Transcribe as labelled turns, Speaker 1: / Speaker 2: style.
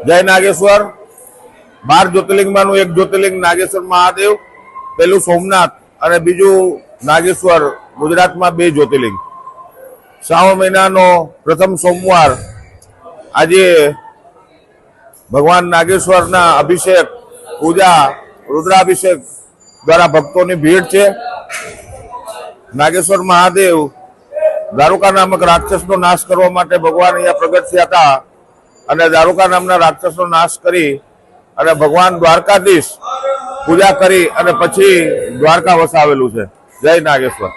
Speaker 1: જય નાગેશ્વર 12 જ્યોતિર્લિંગમાંનું એક જ્યોતિર્લિંગ નાગેશ્વર મહાદેવ, પેલું સોમનાથ અને બીજું નાગેશ્વર, ગુજરાતમાં 2 જ્યોતિર્લિંગ. શ્રાવણ મહિનાનો પ્રથમ સોમવાર આજે ભગવાન નાગેશ્વરના અભિષેક, પૂજા, રુદ્રાભિષેક દ્વારા ભક્તોની ભીડ છે. નાગેશ્વર મહાદેવ દારૂકા નામક રાક્ષસનો નાશ કરવા માટે ભગવાન અહીંયા પ્રગટ થયા હતા અને દારૂકા નામના રાક્ષસનો નાશ કરી અને ભગવાન દ્વારકાધીશ પૂજા કરી અને પછી દ્વારકા વસાવેલું છે. જય નાગેશ્વર.